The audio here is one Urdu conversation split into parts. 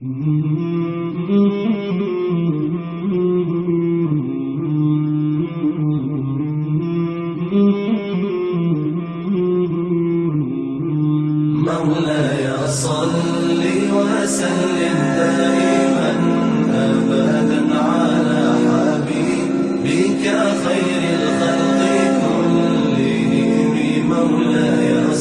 مولاي صل وسلم دائما أبدا على حبيبك خير الخلق كلهم مولاي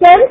10th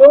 2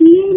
3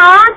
5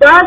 10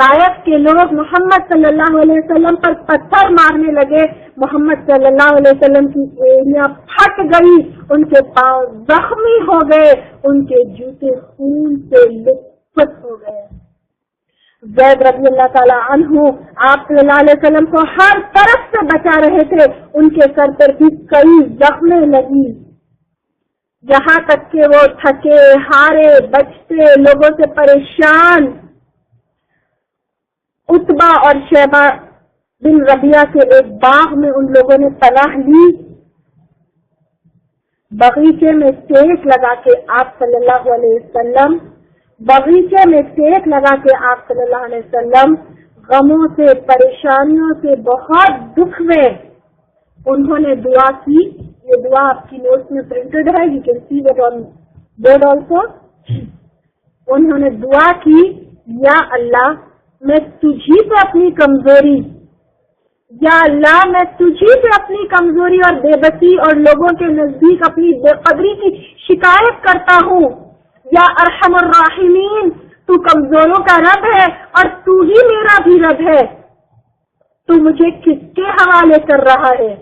طائف کے لوگ محمد صلی اللہ علیہ وسلم پر پتھر مارنے لگے. محمد صلی اللہ علیہ وسلم کی ایڑیاں پھٹ گئی, ان کے پاؤں زخمی ہو گئے, ان کے جوتے خون سے لطف ہو گئے. زید رضی اللہ تعالی عنہ آپ صلی اللہ علیہ وسلم کو ہر طرف سے بچا رہے تھے. ان کے سر پر بھی کئی زخمیں لگی, یہاں تک کہ وہ تھکے ہارے بچتے لوگوں سے پریشان عتبہ اور شیبہ بن ربیعہ کے ایک باغ میں ان لوگوں نے پناہ لی. باغیچے میں سیک لگا کے آپ صلی اللہ علیہ وسلم غموں سے پریشانیوں سے بہت دکھ میں انہوں نے دعا کی. یہ دعا آپ کی نوٹس میں پرنٹڈ ہے, you can see it on board also. انہوں نے دعا کی, یا اللہ میں تجھی پہ اپنی کمزوری, یا اللہ میں تجھی پہ اپنی کمزوری اور بے بسی اور لوگوں کے نزدیک اپنی بے قدری کی شکایت کرتا ہوں. یا ارحم الراحمین, تو کمزوروں کا رب ہے اور تو ہی میرا بھی رب ہے. تو مجھے کس کے حوالے کر رہا ہے؟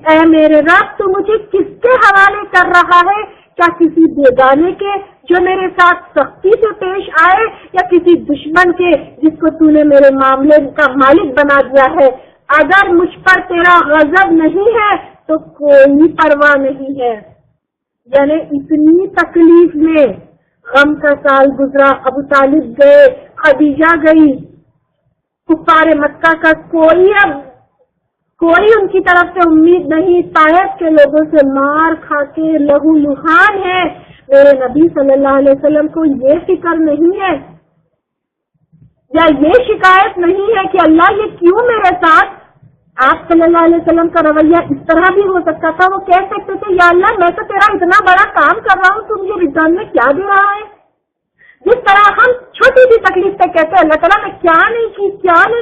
اے میرے رب, تو مجھے کس کے حوالے کر رہا ہے؟ کیا کسی بیگانے کے جو میرے ساتھ سختی سے پیش آئے, یا کسی دشمن کے جس کو تو نے میرے معاملے کا مالک بنا دیا ہے؟ اگر مجھ پر تیرا غضب نہیں ہے تو کوئی پرواہ نہیں ہے. یعنی اتنی تکلیف میں غم کا سال گزرا, ابو طالب گئے, خدیجہ گئی, کفار مکہ کا کوئی ان کی طرف سے امید نہیں. طائف کے لوگوں سے مار کھا کے لہو لہان ہے. میرے نبی صلی اللہ علیہ وسلم کو یہ فکر نہیں ہے یا یہ شکایت نہیں ہے کہ اللہ یہ کیوں میرے ساتھ. آپ صلی اللہ علیہ وسلم کا رویہ اس طرح بھی ہو سکتا تھا, وہ کہہ سکتے تھے یا اللہ میں تو تیرا اتنا بڑا کام کر رہا ہوں, تو مجھے ریٹرن میں کیا دے رہا ہے؟ جس طرح ہم چھوٹی سی تکلیف سے کہتے ہیں اللہ تعالیٰ میں کیا نہیں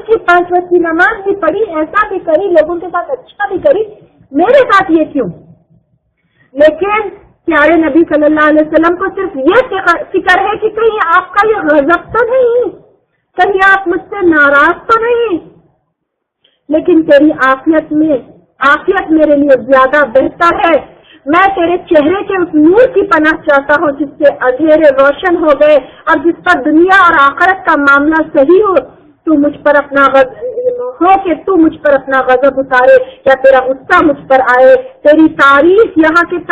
کی 5 وقت کی نماز بھی پڑھی, ایسا بھی کری, لوگوں کے ساتھ اچھا بھی کری, میرے ساتھ یہ کیوں؟ لیکن پیارے نبی صلی اللہ علیہ وسلم کو صرف یہ فکر ہے کہ کہیں آپ کا یہ غضب تو نہیں, کہیں آپ مجھ سے ناراض تو نہیں. لیکن تیری عافیت میرے لیے زیادہ بہتر ہے. میں تیرے چہرے کے اس نور کی پناہ چاہتا ہوں جس سے اندھیرے روشن ہو گئے اور جس پر دنیا اور آخرت کا معاملہ صحیح ہو. تو مجھ پر اپنا غضب اتارے یا تیرا غصہ مجھ پر آئے. تیری تعریف یہاں تک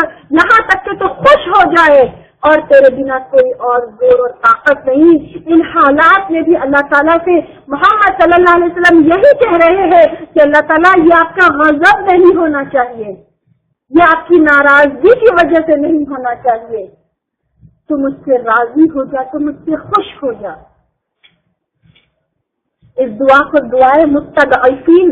کہ تو خوش ہو جائے, اور تیرے بنا کوئی اور زور اور طاقت نہیں. ان حالات میں بھی اللہ تعالیٰ سے محمد صلی اللہ علیہ وسلم یہی کہہ رہے ہیں کہ اللہ تعالیٰ یہ آپ کا غضب نہیں ہونا چاہیے, یہ آپ کی ناراضگی کی وجہ سے نہیں ہونا چاہیے. تو مجھ سے راضی ہو جا, تو مجھ سے خوش ہو جا. اس دعا کو دعائے مستضعفین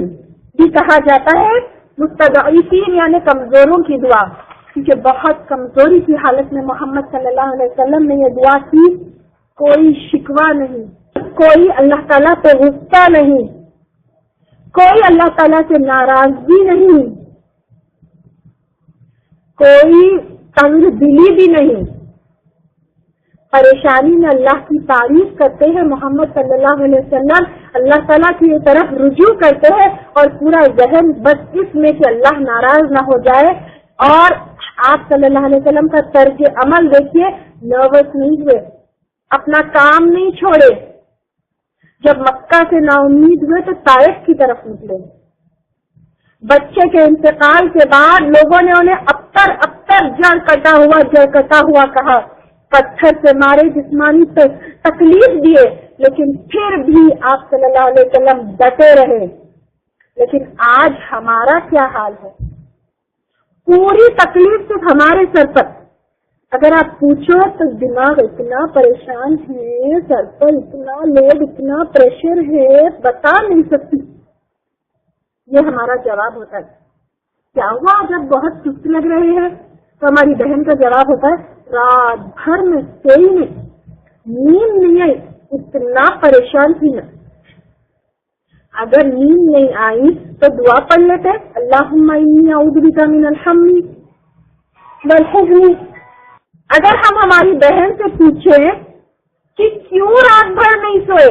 بھی کہا جاتا ہے. مستضعفین یعنی کمزوروں کی دعا, کیونکہ بہت کمزوری کی حالت میں محمد صلی اللہ علیہ وسلم نے یہ دعا کی. کوئی شکوہ نہیں, کوئی اللہ تعالیٰ پہ غصہ نہیں, کوئی اللہ تعالیٰ سے ناراضگی نہیں, کوئی تنگ دلی بھی نہیں. پریشانی میں اللہ کی تعریف کرتے ہیں محمد صلی اللہ علیہ وسلم, اللہ تعالیٰ کی طرف رجوع کرتے ہیں, اور پورا ذہن بس اس میں کہ اللہ ناراض نہ ہو جائے. اور آپ صلی اللہ علیہ وسلم کا طرز عمل دیکھیے, نروس نہیں ہوئے, اپنا کام نہیں چھوڑے. جب مکہ سے نا امید ہوئے تو طائف کی طرف نکلے. بچے کے انتقال کے بعد لوگوں نے انہیں ابتر جڑ کٹا ہوا کہا, پتھر سے مارے, جسمانی تکلیف دیے, لیکن پھر بھی آپ صلی اللہ علیہ وسلم ڈٹے رہے. لیکن آج ہمارا کیا حال ہے؟ پوری تکلیف صرف ہمارے سر پر. اگر آپ پوچھو تو دماغ اتنا پریشان ہے, سر پر اتنا لوڈ, اتنا پریشر ہے, بتا نہیں سکتی. یہ ہمارا جواب ہوتا ہے. کیا ہوا جب بہت سست لگ رہے ہیں تو ہماری بہن کا جواب ہوتا ہے رات بھر میں سوئی نہیں, نیند نہیں آئی, اتنا پریشان تھی میں. اگر نیند نہیں آئی تو دعا پڑھ لیتے, اللہم انی اعوذ بک من الہم والحزن. اگر ہم ہماری بہن سے پوچھیں کہ کیوں رات بھر نہیں سوئے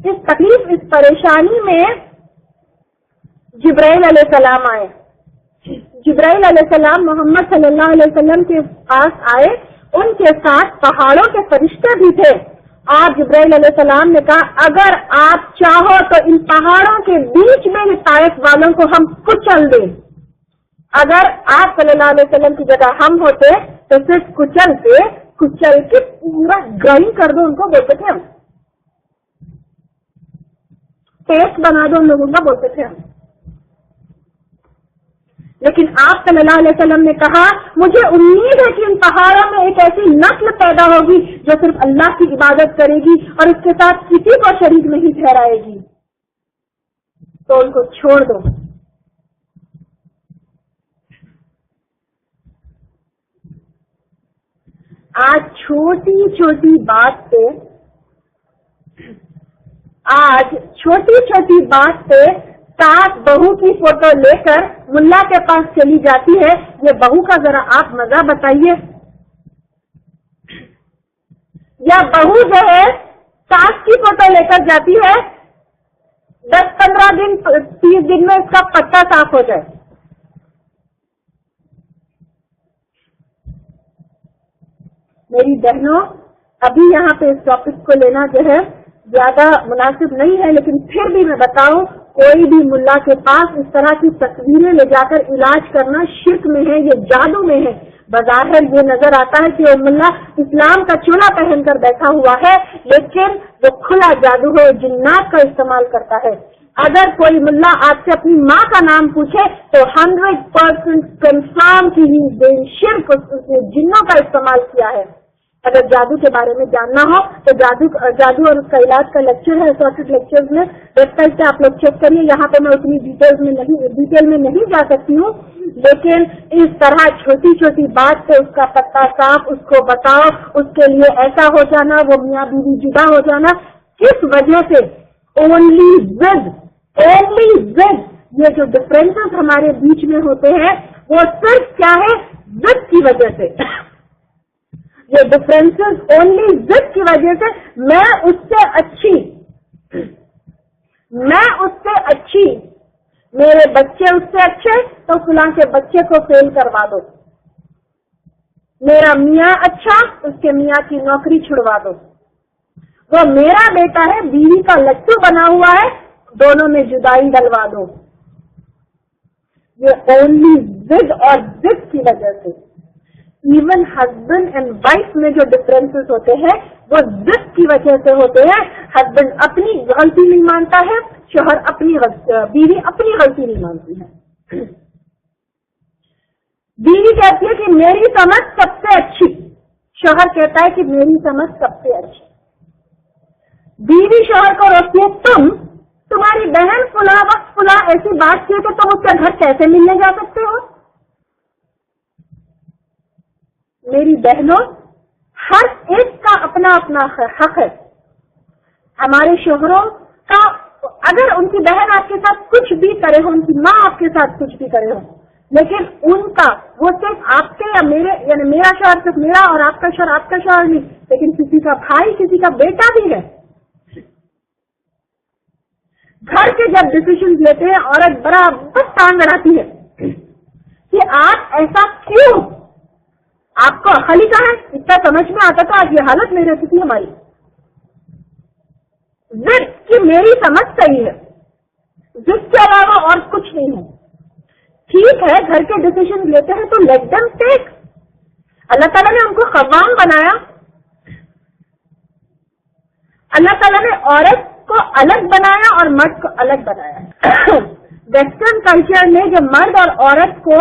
اس تکلیف اس پریشانی میں جبرائیل علیہ السلام آئے. جبرائیل علیہ السلام محمد صلی اللہ علیہ وسلم کے پاس آئے. ان کے ساتھ پہاڑوں کے فرشتے بھی تھے. اور جبرائیل علیہ السلام نے کہا اگر آپ چاہو تو ان پہاڑوں کے بیچ میں طائف والوں کو ہم کچل دیں. اگر آپ صلی اللہ علیہ وسلم کی جگہ ہم ہوتے تو صرف کچل کے پورا گرائنڈ کر دو ان کو، بولتے تھے ہم، پیسٹ بنا دو ان لوگوں کا، بولتے تھے ہم. لیکن آپ صلی اللہ علیہ وسلم نے کہا مجھے امید ہے کہ ان پہاڑوں میں ایک ایسی نسل پیدا ہوگی جو صرف اللہ کی عبادت کرے گی اور اس کے ساتھ کسی کو شریک نہیں ٹھہرائے گی، تو ان کو چھوڑ دو. آج چھوٹی چھوٹی بات پہ ساتھ بہو کی فوٹو لے کر ملا کے پاس چلی جاتی ہے. یہ بہو کا ذرا آپ مزہ بتائیے. یا بہو جو ہے ساس کی فوٹو لے کر جاتی ہے، 10-15 دن 30 دن میں اس کا پتا صاف ہو جائے. میری بہنوں، ابھی یہاں پہ اس ٹاپک کو لینا جو ہے زیادہ مناسب نہیں ہے، لیکن پھر بھی میں بتاؤں کوئی بھی ملا کے پاس اس طرح کی تصویریں لے جا کر علاج کرنا شرک میں ہے، یہ جادو میں ہے. بظاہر یہ نظر آتا ہے کہ وہ ملا اسلام کا چولا پہن کر بیٹھا ہوا ہے، لیکن وہ کھلا جادو ہے، جنات کا استعمال کرتا ہے. اگر کوئی ملا آپ سے اپنی ماں کا نام پوچھے تو 100% کنفرم کی ہی شرک اس نے جنوں کا استعمال کیا ہے. اگر جادو کے بارے میں جاننا ہو تو جادو اور اس کا علاج کا لیکچر ہے سارٹڈ لیکچرز میں، ویب سائٹ سے آپ لوگ چیک کریے. یہاں پہ میں اتنی ڈیٹیل میں نہیں جا سکتی ہوں، لیکن اس طرح چھوٹی چھوٹی بات سے اس کا پتا صاف، اس کو بتاؤ، اس کے لیے ایسا ہو جانا، وہ میاں بیوی جدا ہو جانا، کس وجہ سے؟ اونلی ضد. یہ جو ڈفرینسز ہمارے بیچ میں ہوتے ہیں وہ صرف کیا ہے؟ ضد کی وجہ سے. یہ ڈفرینسز اونلی ضد کی وجہ سے. میں اس سے اچھی، میرے بچے اس سے اچھے تو فلاں کے بچے کو فیل کروا دو. میرا میاں اچھا، اس کے میاں کی نوکری چھڑوا دو. وہ میرا بیٹا ہے، بیوی کا لٹو بنا ہوا ہے، دونوں میں جدائی ڈلوا دو. یہ اونلی ضد اور ضد کی وجہ سے. ایون ہسبینڈ اینڈ وائف میں جو ڈفرینسز ہوتے ہیں وہ ضد کی وجہ سے ہوتے ہیں. ہسبینڈ اپنی غلطی نہیں مانتا ہے، شوہر بیوی اپنی غلطی نہیں مانتی ہے. بیوی کہتی ہے کہ میری سمجھ سب سے اچھی، شوہر کہتا ہے کہ میری سمجھ سب سے اچھی. بیوی شوہر کو روکتی ہے، تمہاری بہن فلاں وقت فلاں ایسی بات کی کہ تم اس کے گھر کیسے ملنے جا سکتے ہو؟ میری بہنوں، ہر ایک کا اپنا اپنا حق ہے. ہمارے شوہروں کا، اگر ان کی بہن آپ کے ساتھ کچھ بھی کرے ہو، ان کی ماں آپ کے ساتھ کچھ بھی کرے ہو، لیکن ان کا وہ صرف آپ کے یا میرے، یعنی میرا شوہر صرف میرا اور آپ کا شوہر آپ کا شوہر نہیں، لیکن کسی کا بھائی، کسی کا بیٹا بھی ہے. گھر کے جب ڈیسیشن لیتے ہیں عورت برابر ٹانگ اڑاتی ہے کہ آپ ایسا کیوں؟ آپ کو عقل ہی کہاں ہے؟ اتنا سمجھ میں آتا تھا، آج یہ حالت نہیں رہتی تھی ہماری. ضد کہ میری سمجھ صحیح ہے، ضد کے علاوہ اور کچھ نہیں ہے. ٹھیک ہے، گھر کے ڈیسیشن لیتے ہیں تو لیٹ دیم ٹیک. اللہ تعالیٰ نے ان کو قوام بنایا. اللہ تعالیٰ نے عورت کو الگ بنایا اور مرد کو الگ بنایا. ویسٹرن کلچر نے جو مرد اور عورت کو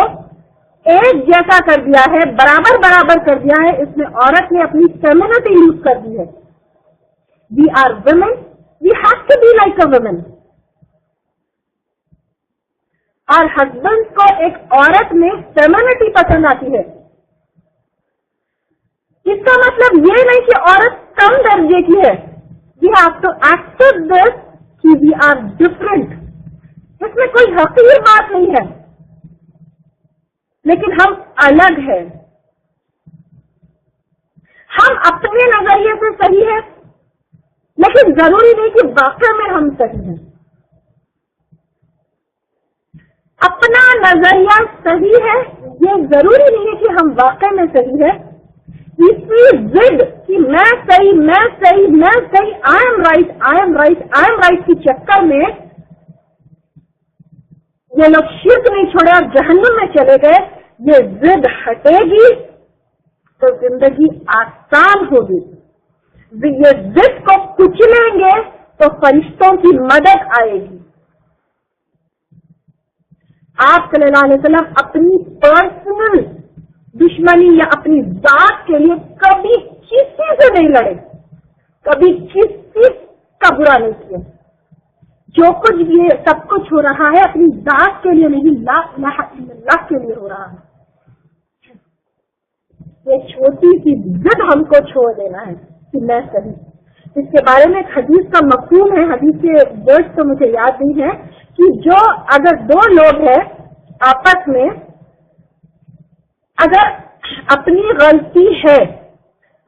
ایک جیسا کر دیا ہے، برابر کر دیا ہے، اس میں عورت نے اپنی فیمینٹی یوز کر دی ہے. We are women, we have to be like a women. اور ہسبینڈ کو ایک عورت میں فیمینٹی پسند آتی ہے. اس کا مطلب یہ نہیں کہ عورت کم درجے کی ہے. We have to accept this کہ وی آر ڈفرنٹ. اس میں کوئی حقیقی بات نہیں ہے، لیکن ہم الگ ہیں. ہم اپنے نظریے سے صحیح ہے، لیکن ضروری نہیں کہ واقع میں ہم صحیح ہیں. اپنا نظریہ صحیح ہے یہ ضروری نہیں ہے کہ ہم واقع میں صحیح ہے. اسی ضد کہ میں صحیح آئی ایم رائٹ کی چکر میں یہ لوگ شرک نہیں چھوڑے اور جہنم میں چلے گئے. یہ ضد ہٹے گی تو زندگی آسان ہوگی. یہ ضد کو کچلیں گے تو فرشتوں کی مدد آئے گی. آپ صلی اللہ علیہ وسلم اپنی پرسنل دشمنی یا اپنی ذات کے لیے کبھی کسی سے نہیں لڑے, کبھی کسی کا برا نہیں کیا. جو کچھ بھی سب کچھ ہو رہا ہے اپنی ذات کے لیے نہیں, لا الہ الا اللہ کے لیے ہو رہا ہے. یہ چھوٹی سی ضد ہم کو چھوڑ دینا ہے کہ میں صحیح. اس کے بارے میں ایک حدیث کا مفہوم ہے, حدیث کے ورڈ تو مجھے یاد نہیں ہے, کہ جو اگر دو لوگ ہیں آپس میں, اگر اپنی غلطی ہے,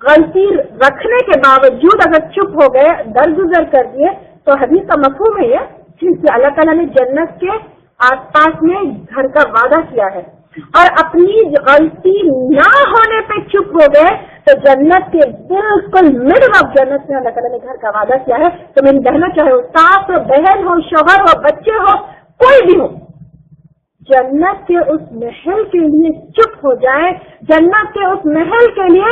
غلطی رکھنے کے باوجود اگر چپ ہو گئے, درگزر کر دیے, تو حدیث کا مفہوم ہے یہ کہ اللہ تعالیٰ نے جنت کے آس پاس میں گھر کا وعدہ کیا ہے, اور اپنی غلطی نہ ہونے پہ چپ ہو گئے تو جنت کے بالکل مڈل آف جنت میں اللہ تعالیٰ نے گھر کا وعدہ کیا ہے. تو میری بہنوں, چاہے وہ ساس ہو, بہن ہو, شوہر ہو, بچے ہو, کوئی بھی ہو, جنت کے اس محل کے لیے چپ ہو جائے, جنت کے اس محل کے لیے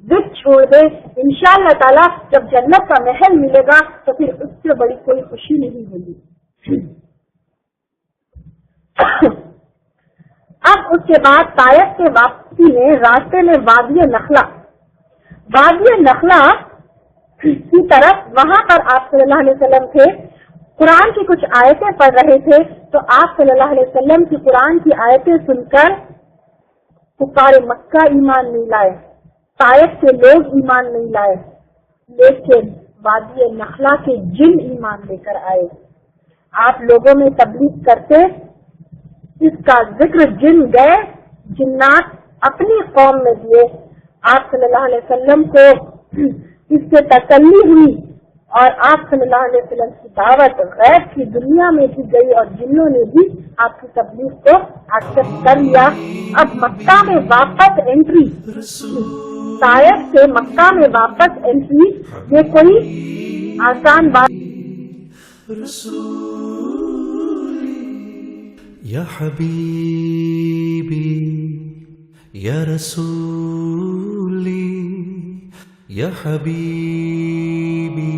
ضد چھوڑ دے. انشاءاللہ تعالیٰ جب جنت کا محل ملے گا تو پھر اس سے بڑی کوئی خوشی نہیں ہوگی. اب اس کے بعد طائف کے واپسی میں راستے میں وادی نخلا کی طرف, وہاں پر آپ صلی اللہ علیہ وسلم تھے, قرآن کی کچھ آیتیں پڑھ رہے تھے. تو آپ صلی اللہ علیہ وسلم کی قرآن کی آیتیں سن کر کفار مکہ ایمان نہیں لائے, طائف کے لوگ ایمان نہیں لائے, لیکن وادی نخلا کے جن ایمان لے کر آئے. آپ لوگوں میں تبلیغ کرتے, اس کا ذکر جن گئے, جنات اپنی قوم میں دیے. آپ صلی اللہ علیہ وسلم کو اس سے تسلی ہوئی اور آپ صلی اللہ علیہ وسلم کی دعوت غیب کی دنیا میں بھی گئی اور جنوں نے بھی آپ کی تبلیغ کو ایکسپٹ کر لیا. اب مکہ میں واپس انٹری, طائف سے مکہ میں واپس انٹری, یہ کوئی آسان بات. یا حبیبی یا رسولی یا حبیبی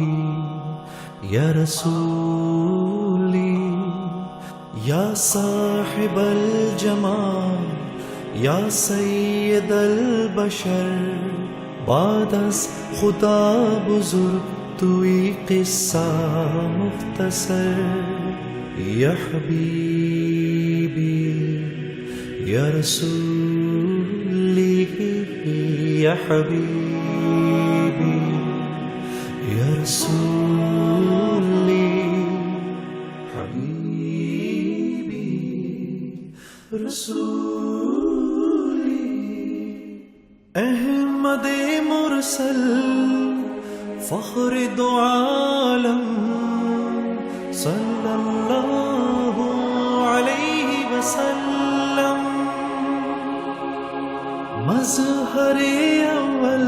یا رسولی یا صاحب الجمال یا سید البشر بعد از خدا بزرگ توی قصہ مختصر. یا حبیبی یا رسولی یا حبیبی یا رسولی حبیبی رسولی. احمد مرسل فخر دو عالم صلی اللہ علیہ وسلم, مظہر اول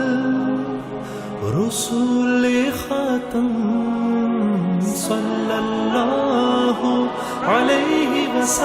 رسول خاتم صلی اللہ علیہ وسلم.